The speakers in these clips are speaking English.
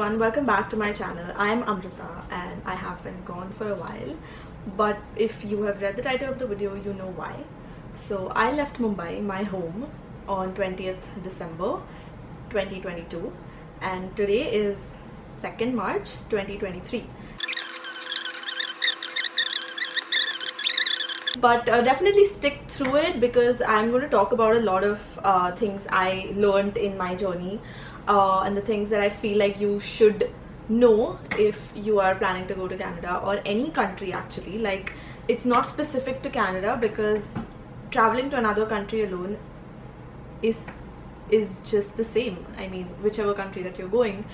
everyone, welcome back to my channel. I'm Amruta and I have been gone for a while, but if you have read the title of the video, you know why. So I left Mumbai, my home, on 20th December 2022 and today is 2nd March 2023. But definitely stick through it because I'm going to talk about a lot of things I learned in my journey and the things that I feel like you should know if you are planning to go to Canada or any country actually. Like, it's not specific to Canada because traveling to another country alone is just the same. I mean, whichever country that you're going,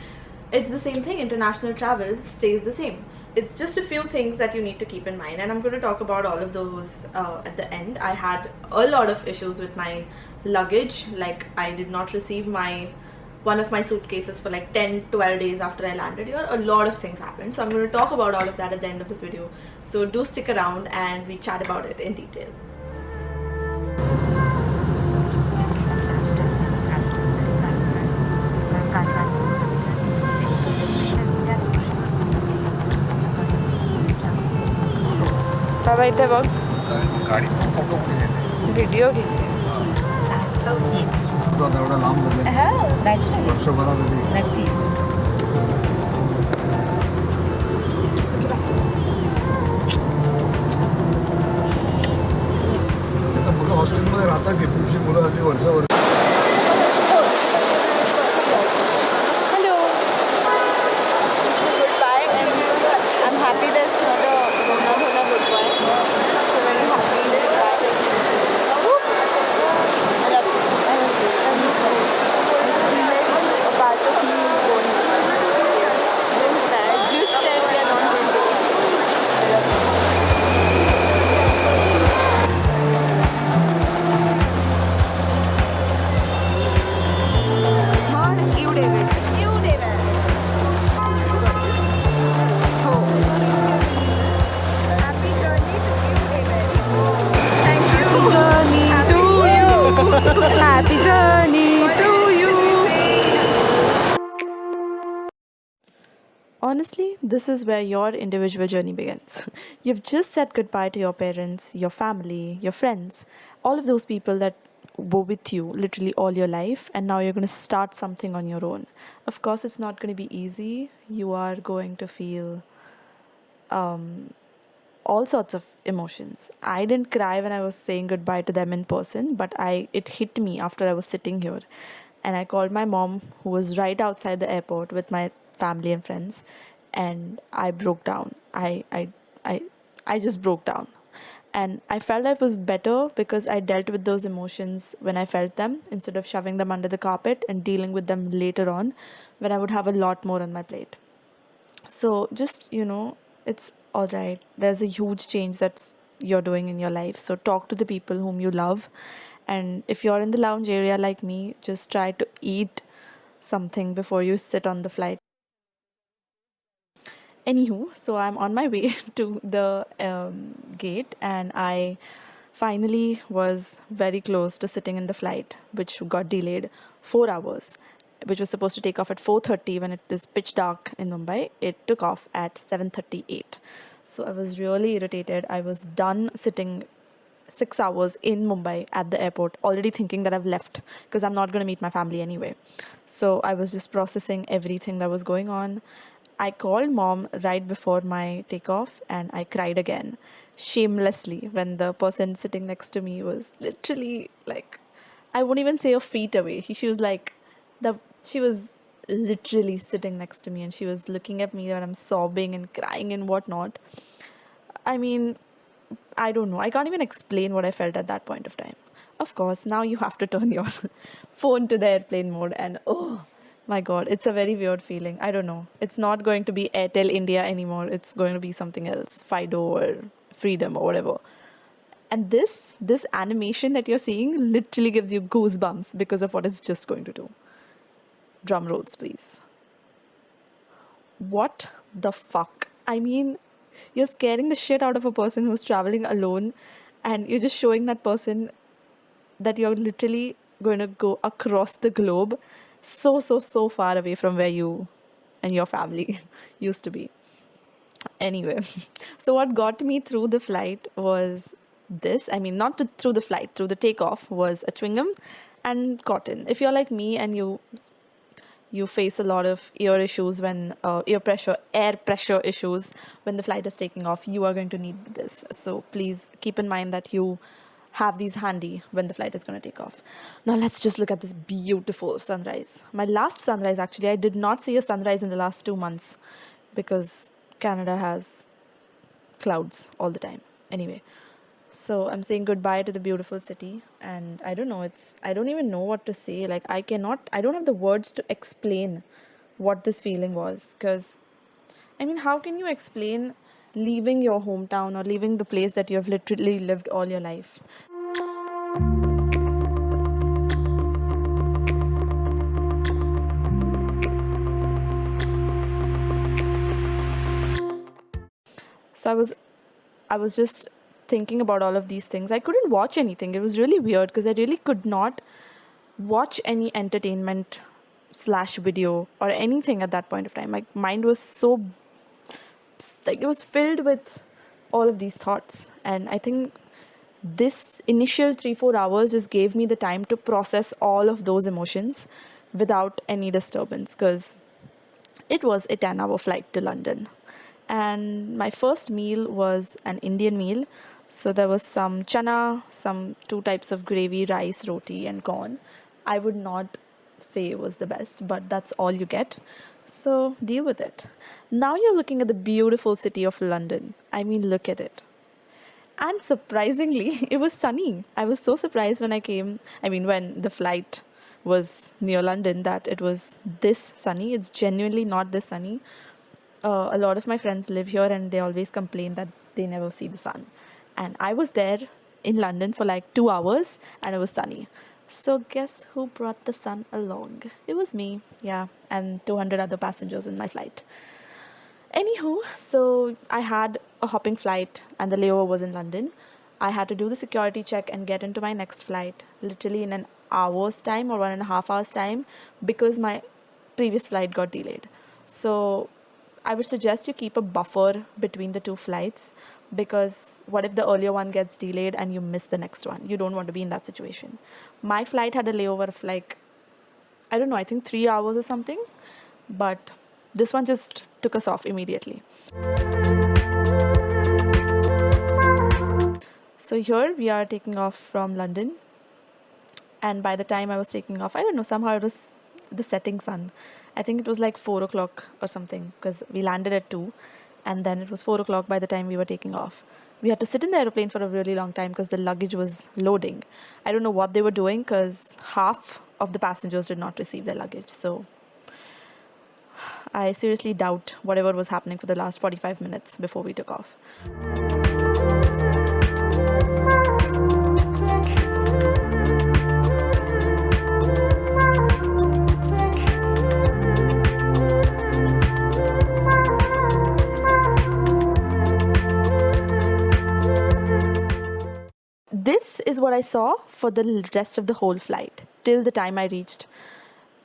it's the same thing. International travel stays the same. It's just a few things that you need to keep in mind, and I'm going to talk about all of those at the end. I had a lot of issues with my luggage. Like, I did not receive one of my suitcases for like 10-12 days after I landed here. A lot of things happened, so I'm going to talk about all of that at the end of this video. So do stick around and we chat about it in detail. बाबा इथे बघ गाडी photo video घेते एवढा लांब वर्षभरामध्ये मुलं हॉस्टेलमध्ये राहतात की तुमची मुलं हल्ली वर्षभर Happy journey to you. Honestly, this is where your individual journey begins. You've just said goodbye to your parents, your family, your friends, all of those people that were with you literally all your life, and now you're going to start something on your own. Of course, it's not going to be easy. You are going to feel all sorts of emotions. I didn't cry when I was saying goodbye to them in person, but it hit me after I was sitting here. And I called my mom, who was right outside the airport with my family and friends, and I broke down. I just broke down. And I felt I was better because I dealt with those emotions when I felt them instead of shoving them under the carpet and dealing with them later on when I would have a lot more on my plate. So just, it's all right. There's a huge change that you're doing in your life. So talk to the people whom you love. And if you're in the lounge area like me, just try to eat something before you sit on the flight. Anywho, so I'm on my way to the gate, and I finally was very close to sitting in the flight, which got delayed 4 hours, which was supposed to take off at 4:30 when it is pitch dark in Mumbai. It took off at 7:38. So I was really irritated. I was done sitting 6 hours in Mumbai at the airport, already thinking that I've left because I'm not going to meet my family anyway. So I was just processing everything that was going on. I called mom right before my takeoff and I cried again, shamelessly, when the person sitting next to me was literally like, I won't even say a feet away. She was like, she was literally sitting next to me and she was looking at me and I'm sobbing and crying and whatnot. I mean, I don't know. I can't even explain what I felt at that point of time. Of course, now you have to turn your phone to the airplane mode and oh my god, it's a very weird feeling. I don't know. It's not going to be Airtel India anymore. It's going to be something else, Fido or Freedom or whatever. And this animation that you're seeing literally gives you goosebumps because of what it's just going to do. Drum rolls, please. What the fuck? I mean, you're scaring the shit out of a person who's traveling alone, and you're just showing that person that you're literally going to go across the globe so far away from where you and your family used to be. Anyway, so what got me through the flight was this. I mean, not through the flight, through the takeoff was a chewing gum and cotton. If you're like me and you face a lot of ear issues when air pressure issues when the flight is taking off, you are going to need this. So please keep in mind that you have these handy when the flight is going to take off. Now let's just look at this beautiful sunrise. My last sunrise, actually, I did not see a sunrise in the last 2 months because Canada has clouds all the time. Anyway, so I'm saying goodbye to the beautiful city, and I don't know, I don't even know what to say. Like, I don't have the words to explain what this feeling was, because I mean, how can you explain leaving your hometown or leaving the place that you have literally lived all your life? So I was just thinking about all of these things. I couldn't watch anything. It was really weird because I really could not watch any entertainment slash video or anything at that point of time. My mind was so, like, it was filled with all of these thoughts. And I think this initial 3-4 hours just gave me the time to process all of those emotions without any disturbance, because it was a 10-hour flight to London. And my first meal was an Indian meal. So there was some chana, some 2 types of gravy, rice, roti, and corn. I would not say it was the best, but that's all you get. So deal with it. Now you're looking at the beautiful city of London. I mean, look at it. And surprisingly, it was sunny. I was so surprised when when the flight was near London, that it was this sunny. It's genuinely not this sunny. A lot of my friends live here and they always complain that they never see the sun. And I was there in London for like 2 hours and it was sunny. So guess who brought the sun along? It was me, yeah, and 200 other passengers in my flight. Anywho, so I had a hopping flight and the layover was in London. I had to do the security check and get into my next flight literally in an hour's time or 1.5 hours time, because my previous flight got delayed. So I would suggest you keep a buffer between the 2 flights, because what if the earlier one gets delayed and you miss the next one? You don't want to be in that situation. My flight had a layover of like, I don't know, I think 3 hours or something, but this one just took us off immediately. So here we are taking off from London, and by the time I was taking off, I don't know, somehow it was the setting sun. I think it was like 4 o'clock or something, because we landed at 2 and then it was 4 o'clock by the time we were taking off. We had to sit in the aeroplane for a really long time because the luggage was loading. I don't know what they were doing, because half of the passengers did not receive their luggage. So I seriously doubt whatever was happening for the last 45 minutes before we took off. This is what I saw for the rest of the whole flight till the time I reached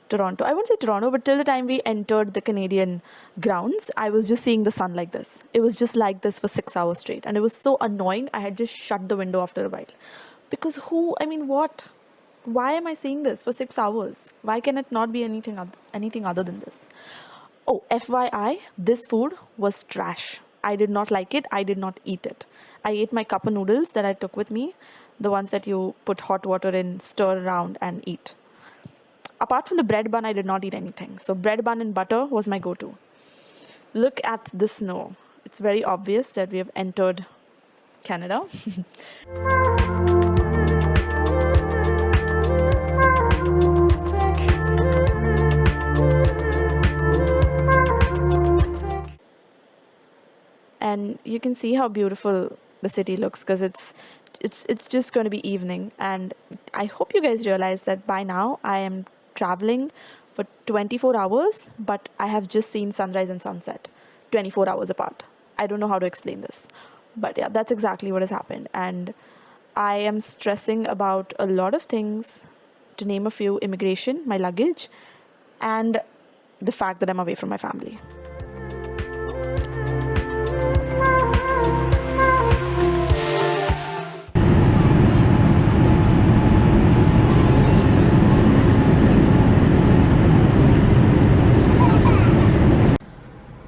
Toronto. I wouldn't say Toronto, but till the time we entered the Canadian grounds, I was just seeing the sun like this. It was just like this for 6 hours straight. And it was so annoying. I had just shut the window after a while. Because what? Why am I seeing this for 6 hours? Why can it not be anything other than this? Oh, FYI, this food was trash. I did not like it. I did not eat it. I ate my cup of noodles that I took with me, the ones that you put hot water in, stir around and eat. Apart from the bread bun, I did not eat anything. So bread bun and butter was my go-to. Look at the snow. It's very obvious that we have entered Canada. And you can see how beautiful the city looks, because it's just going to be evening. And I hope you guys realize that by now I am traveling for 24 hours, but I have just seen sunrise and sunset 24 hours apart. I don't know how to explain this, but yeah, that's exactly what has happened. And I am stressing about a lot of things, to name a few: immigration, my luggage, and the fact that I'm away from my family.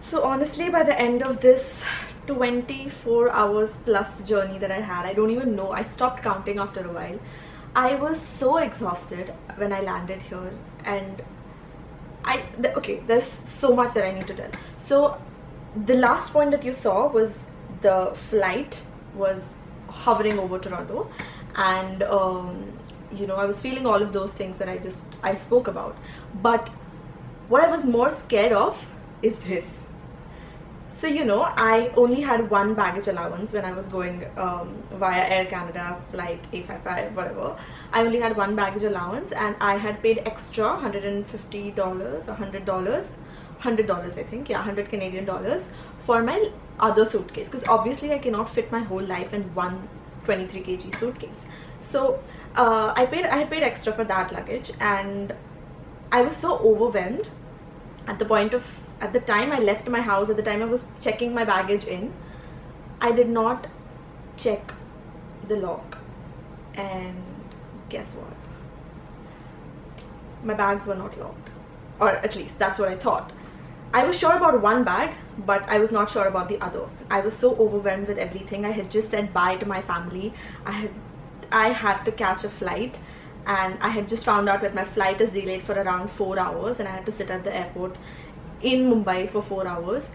So honestly, by the end of this 24 hours plus journey that I had, I don't even know, I stopped counting after a while. I was so exhausted when I landed here, and okay, there's so much that I need to tell. So the last point that you saw was the flight was hovering over Toronto, and I was feeling all of those things that I spoke about. But what I was more scared of is this. So, I only had one baggage allowance when I was going via Air Canada flight A55, whatever. I only had one baggage allowance, and I had paid extra $150 or $100, I think, yeah, 100 Canadian dollars for my other suitcase, because obviously I cannot fit my whole life in one 23 kg suitcase. So I had paid extra for that luggage, and I was so overwhelmed at the time I left my house, at the time I was checking my baggage in, I did not check the lock. And guess what? My bags were not locked. Or at least that's what I thought. I was sure about one bag, but I was not sure about the other. I was so overwhelmed with everything. I had just said bye to my family. I had to catch a flight, and I had just found out that my flight is delayed for around 4 hours, and I had to sit at the airport in Mumbai for 4 hours.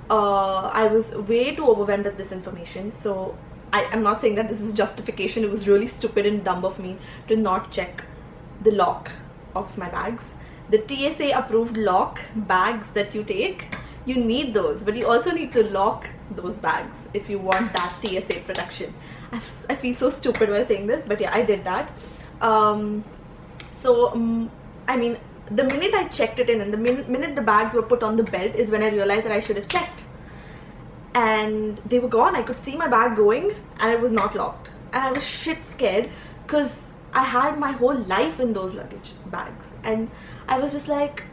I was way too overwhelmed at this information. So I'm not saying that this is justification. It was really stupid and dumb of me to not check the lock of my bags. The TSA approved lock bags that you take, you need those, but you also need to lock those bags if you want that TSA protection. I feel so stupid while saying this, but yeah, I did that. I mean, the minute I checked it in, and the minute the bags were put on the belt, is when I realized that I should have checked. And they were gone. I could see my bag going, and it was not locked. And I was shit scared, because I had my whole life in those luggage bags. And I was just like,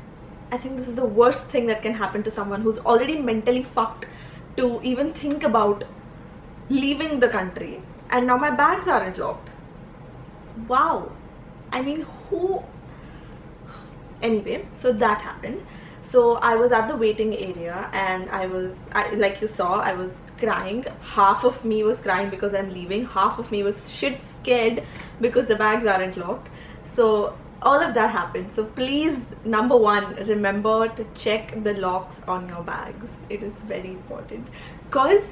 I think this is the worst thing that can happen to someone who's already mentally fucked to even think about leaving the country. And now my bags aren't locked. Wow. I mean, who... Anyway, so that happened. So I was at the waiting area, and like you saw, I was crying. Half of me was crying because I'm leaving. Half of me was shit scared because the bags aren't locked. So all of that happened. So please, number one, remember to check the locks on your bags. It is very important, because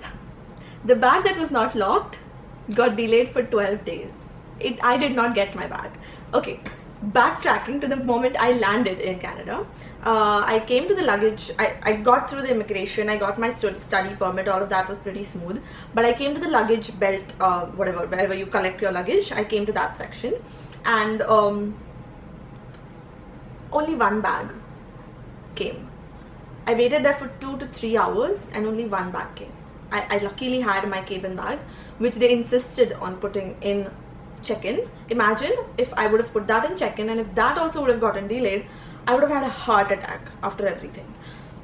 the bag that was not locked got delayed for 12 days. I did not get my bag. Okay, backtracking to the moment I landed in Canada. I came to the luggage, I got through the immigration, I got my study permit, all of that was pretty smooth. But I came to the luggage belt, wherever you collect your luggage, I came to that section. And only one bag came. I waited there for 2 to 3 hours, and only one bag came. I luckily had my cabin bag, which they insisted on putting in check-in. Imagine if I would have put that in check-in, and if that also would have gotten delayed, I would have had a heart attack after everything.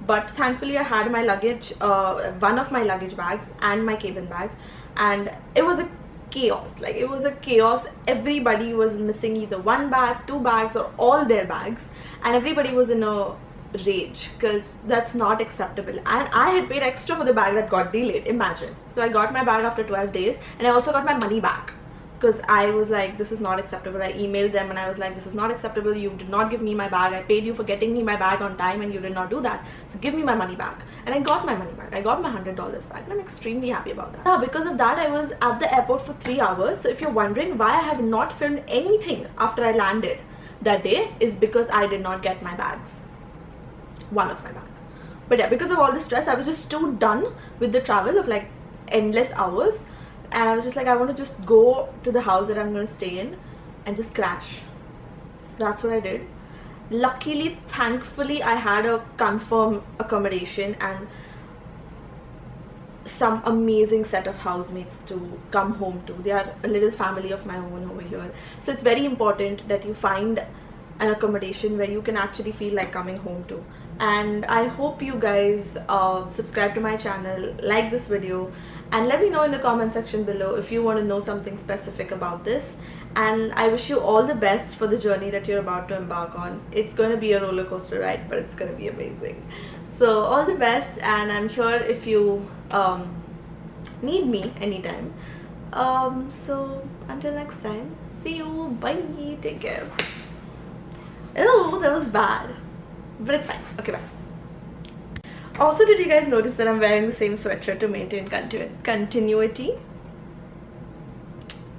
But thankfully I had my luggage, one of my luggage bags and my cabin bag, and it was a chaos. Like, it was a chaos. Everybody was missing either one bag, two bags, or all their bags, and everybody was in a rage, because that's not acceptable. And I had paid extra for the bag that got delayed, imagine. So I got my bag after 12 days, and I also got my money back, because I was like, this is not acceptable. I emailed them and I was like, this is not acceptable. You did not give me my bag. I paid you for getting me my bag on time, and you did not do that. So give me my money back. And I got my money back. I got my $100 back, and I'm extremely happy about that. Because of that, I was at the airport for 3 hours. So if you're wondering why I have not filmed anything after I landed that day, is because I did not get my bags. One of my bags. But yeah, because of all the stress, I was just too done with the travel of like endless hours. And I was just like, I want to just go to the house that I'm going to stay in and just crash. So that's what I did. Luckily, thankfully, I had a confirmed accommodation and some amazing set of housemates to come home to. They are a little family of my own over here. So it's very important that you find an accommodation where you can actually feel like coming home to. and I hope you guys subscribe to my channel, like this video, and let me know in the comment section below if you want to know something specific about this. And I wish you all the best for the journey that you're about to embark on. It's going to be a roller coaster ride, but it's going to be amazing. So all the best, and I'm here if you need me anytime. So until next time, see you, bye, take care. Oh, that was bad, but it's fine. Okay, bye. Also, did you guys notice that I'm wearing the same sweatshirt to maintain continuity?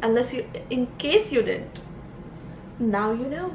In case you didn't, now you know.